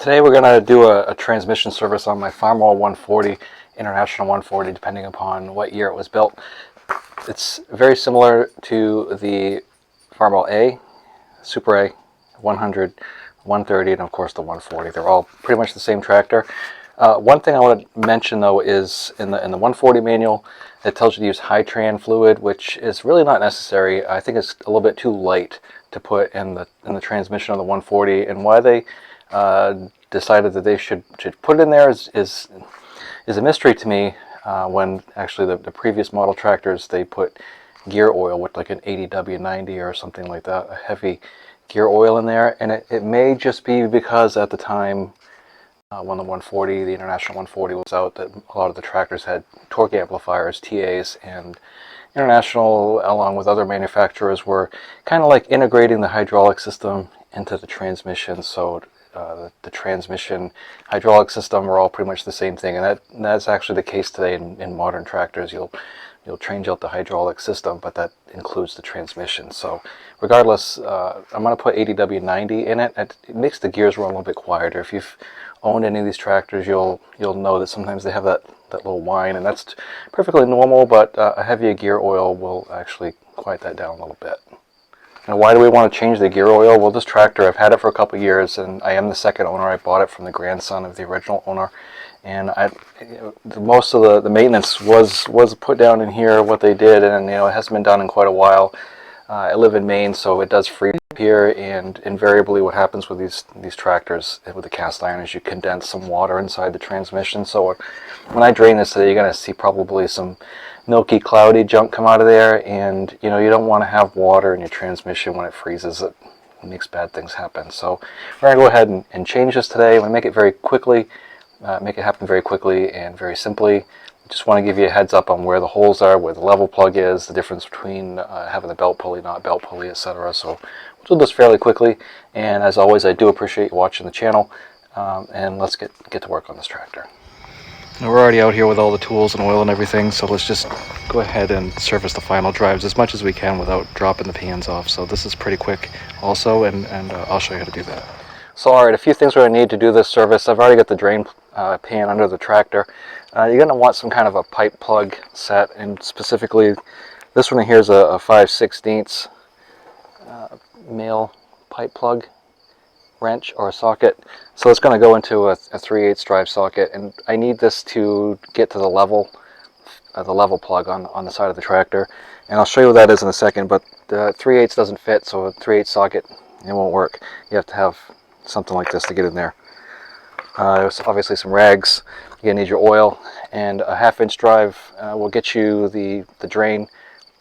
Today we're going to do a transmission service on my Farmall 140, International 140, depending upon what year it was built. It's very similar to the Farmall A, Super A, 100, 130, and of course the 140. They're all pretty much the same tractor. One thing I want to mention though is in the 140 manual, it tells you to use high tran fluid, which is really not necessary. I think it's a little bit too light to put in the transmission of the 140, and why they decided that they should put it in there is a mystery to me. When actually the previous model tractors, they put gear oil with like an 80W90 or something like that, a heavy gear oil in there, and it may just be because at the time when the 140, the International 140 was out, that a lot of the tractors had torque amplifiers, TAs, and International, along with other manufacturers, were kind of like integrating the hydraulic system into the transmission. So the transmission hydraulic system are all pretty much the same thing, and that's actually the case today in modern tractors. You'll change out the hydraulic system, but that includes the transmission. So regardless, I'm going to put 80W90 in it. It makes the gears run a little bit quieter. If you've owned any of these tractors, you'll know that sometimes they have that little whine, and that's perfectly normal, but a heavier gear oil will actually quiet that down a little bit. Now, why do we want to change the gear oil? Well, this tractor, I've had it for a couple of years, and I am the second owner. I bought it from the grandson of the original owner, and most of the maintenance was put down in here, what they did, and it hasn't been done in quite a while. I live in Maine, so it does freeze here, and invariably what happens with these tractors with the cast iron is you condense some water inside the transmission. So when I drain this today, you're going to see probably some milky, cloudy junk come out of there, and you don't want to have water in your transmission when it freezes. It makes bad things happen. So we're going to go ahead and change this today. We're going to make it very quickly, make it happen very quickly and very simply. Just want to give you a heads up on where the holes are, where the level plug is, the difference between having the belt pulley, not belt pulley, etc. So we'll do this fairly quickly, and as always, I do appreciate you watching the channel, and let's get to work on this tractor. Now we're already out here with all the tools and oil and everything, so let's just go ahead and service the final drives as much as we can without dropping the pans off. So this is pretty quick also, and I'll show you how to do that. So alright, a few things we're going to need to do this service. I've already got the drain pan under the tractor. You're going to want some kind of a pipe plug set, and specifically this one here is a 5/16 male pipe plug wrench or a socket. So it's going to go into a 3/8 drive socket, and I need this to get to the level plug on the side of the tractor, and I'll show you what that is in a second. But the 3/8 doesn't fit, so a 3/8 socket, it won't work. You have to have something like this to get in there. There's obviously some rags. You're going to need your oil, and a 1/2-inch drive will get you the drain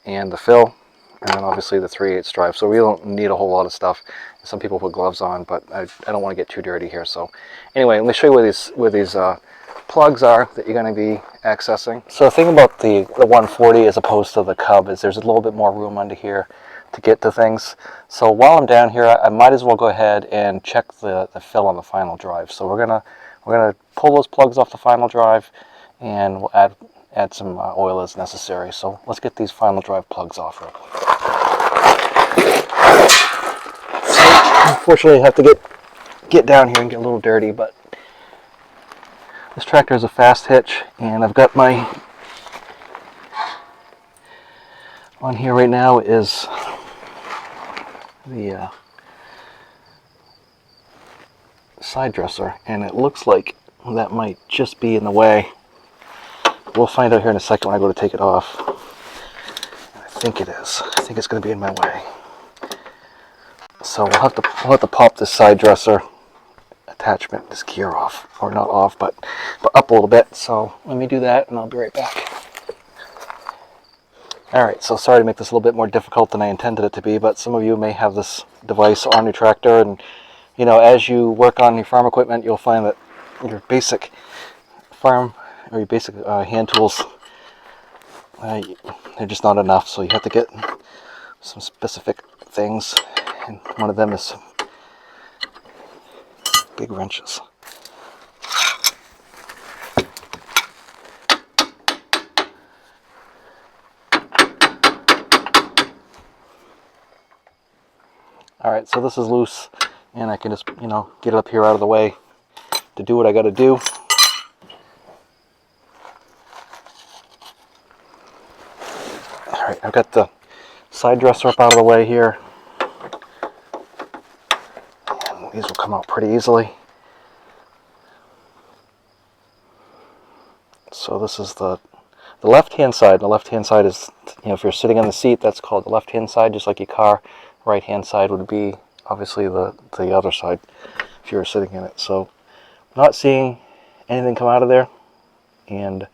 and the fill, and then obviously the 3/8 drive. So we don't need a whole lot of stuff. Some people put gloves on, but I don't want to get too dirty here. So anyway, let me show you where these plugs are that you're going to be accessing. So the thing about the 140 as opposed to the Cub is there's a little bit more room under here to get to things. So while I'm down here, I might as well go ahead and check the fill on the final drive. So we're gonna pull those plugs off the final drive, and we'll add some oil as necessary. So let's get these final drive plugs off real quick. Unfortunately, I have to get down here and get a little dirty, but this tractor is a fast hitch, and I've got my on here right now is the side dresser, and it looks like that might just be in the way. We'll find out here in a second when I go to take it off. I think it is. I think it's going to be in my way. So we'll have to pop this side dresser attachment, this gear off, or not off, but up a little bit. So let me do that, and I'll be right back. Alright, so sorry to make this a little bit more difficult than I intended it to be, but some of you may have this device on your tractor, and as you work on your farm equipment, you'll find that your basic farm or your basic hand tools, they're just not enough, so you have to get some specific things, and one of them is big wrenches. Alright, so this is loose, and I can just, get it up here out of the way. to do what I got to do. All right, I've got the side dresser up out of the way here. And these will come out pretty easily. So this is the left-hand side. The left-hand side is, if you're sitting in the seat, that's called the left-hand side, just like your car. Right-hand side would be obviously the other side if you were sitting in it. So not seeing anything come out of there, and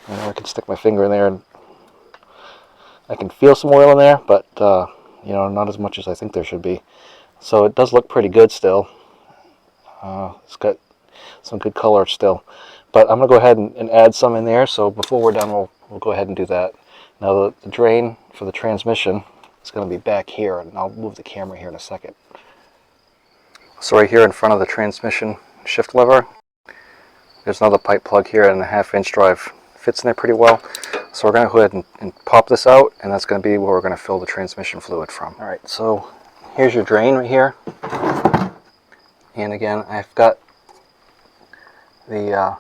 I can stick my finger in there and I can feel some oil in there, but not as much as I think there should be. So it does look pretty good still. It's got some good color still, but I'm gonna go ahead and add some in there. So before we're done, we'll go ahead and do that. Now the drain for the transmission is going to be back here, and I'll move the camera here in a second. So right here in front of the transmission shift lever, there's another pipe plug here, and the 1/2-inch drive fits in there pretty well. So we're going to go ahead and pop this out, and that's going to be where we're going to fill the transmission fluid from. All right, so here's your drain right here. And again, I've got the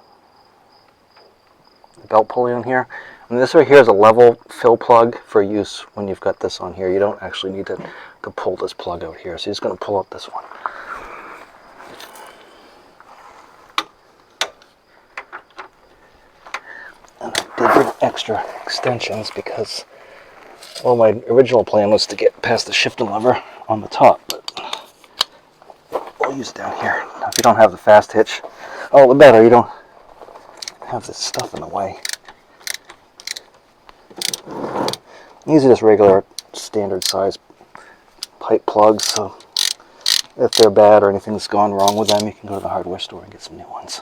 belt pulley on here. And this right here is a level fill plug for use when you've got this on here. You don't actually need to pull this plug out here. So he's going to pull out this one. And I did bring extra extensions because, well, my original plan was to get past the shifting lever on the top, but we'll use it down here. Now, if you don't have the fast hitch, all the better. You don't have this stuff in the way. These are just regular standard size pipe plugs, so if they're bad or anything's gone wrong with them, you can go to the hardware store and get some new ones.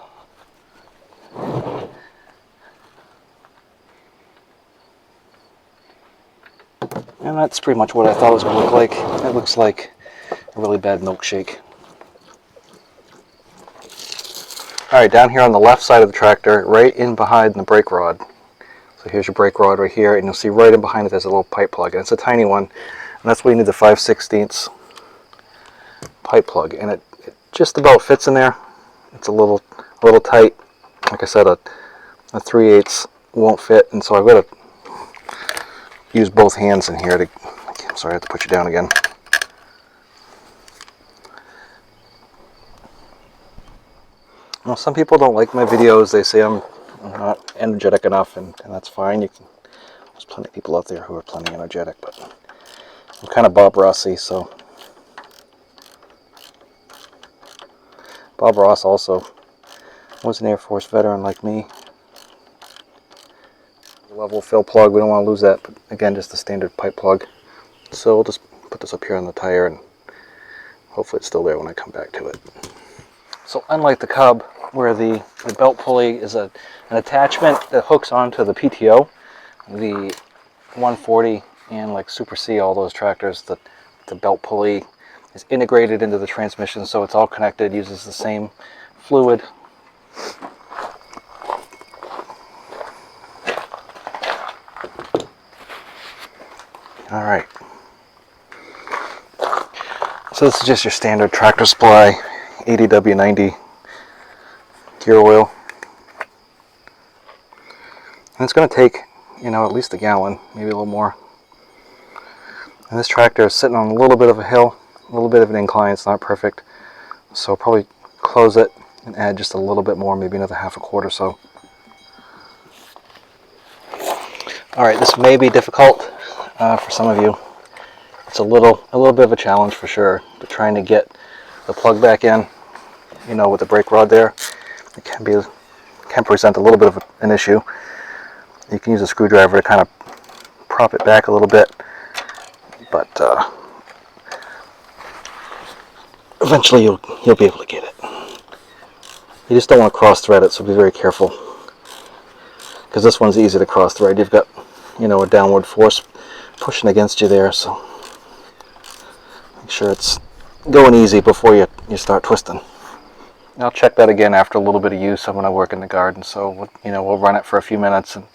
And that's pretty much what I thought it was going to look like. It looks like a really bad milkshake. Alright, down here on the left side of the tractor, right in behind the brake rod. So here's your brake rod right here, and you'll see right in behind it there's a little pipe plug, and it's a tiny one, and that's where you need the 5/16 pipe plug, and it just about fits in there. It's a little tight. Like I said, a 3/8 won't fit, and so I've got to use both hands in here to. I'm sorry, I have to put you down again. Well, some people don't like my videos. They say I'm not energetic enough, and that's fine. There's plenty of people out there who are plenty energetic, but I'm kind of Bob Rossy, so. Bob Ross also was an Air Force veteran like me. Level fill plug, we don't want to lose that, but again, just the standard pipe plug. So we'll just put this up here on the tire, and hopefully it's still there when I come back to it. So unlike the Cub, where the belt pulley is an attachment that hooks onto the PTO, the 140 and like Super C, all those tractors, the belt pulley is integrated into the transmission, so it's all connected, uses the same fluid. All right. So this is just your standard Tractor Supply 80W90 gear oil. And it's going to take, at least a gallon, maybe a little more. And this tractor is sitting on a little bit of a hill, a little bit of an incline. It's not perfect. So I'll probably close it and add just a little bit more, maybe another half a quart or so. All right, this may be difficult for some of you. It's a little bit of a challenge for sure, but trying to get the plug back in, with the brake rod there, it can present a little bit of an issue. You can use a screwdriver to kind of prop it back a little bit, but eventually you'll be able to get it. You just don't want to cross thread it, so be very careful, because this one's easy to cross thread. You've got a downward force pushing against you there, so make sure it's going easy before you start twisting. I'll check that again after a little bit of use when I work in the garden, so we'll run it for a few minutes and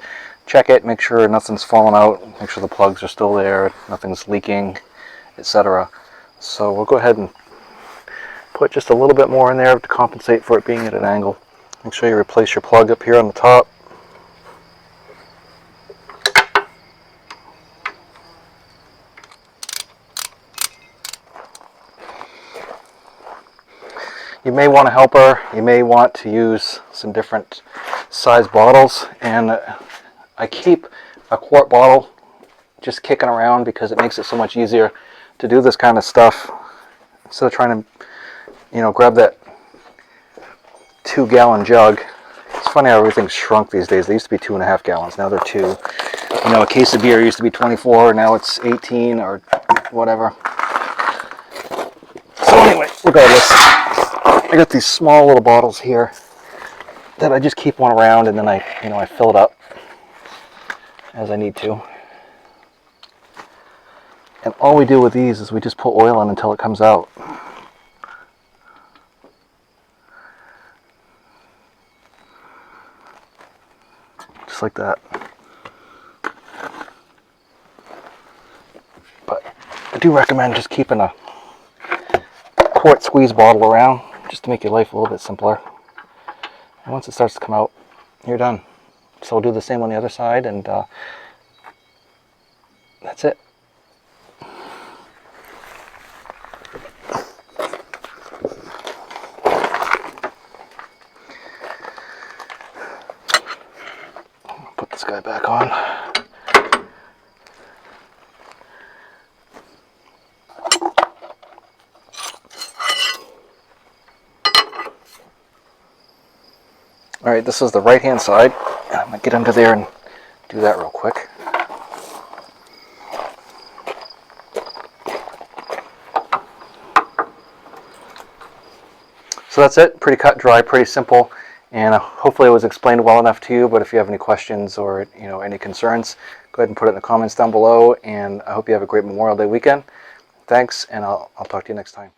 check it, make sure nothing's falling out, make sure the plugs are still there, nothing's leaking, etc. So we'll go ahead and put just a little bit more in there to compensate for it being at an angle. Make sure you replace your plug up here on the top. You may want a helper, you may want to use some different size bottles, and I keep a quart bottle just kicking around because it makes it so much easier to do this kind of stuff instead of trying to, grab that 2-gallon jug. It's funny how everything's shrunk these days. They used to be 2.5 gallons, now they're 2. A case of beer used to be 24, now it's 18 or whatever. So anyway, regardless, I got these small little bottles here that I just keep one around, and then I fill it up as I need to. And all we do with these is we just put oil in until it comes out. Just like that. But I do recommend just keeping a quart squeeze bottle around, just to make your life a little bit simpler. And once it starts to come out, you're done. So we'll do the same on the other side, and that's it. Put this guy back on. Alright, this is the right hand side. I'm going to get under there and do that real quick. So that's it. Pretty cut, dry, pretty simple, and hopefully it was explained well enough to you. But if you have any questions or any concerns, go ahead and put it in the comments down below, and I hope you have a great Memorial Day weekend. Thanks, and I'll talk to you next time.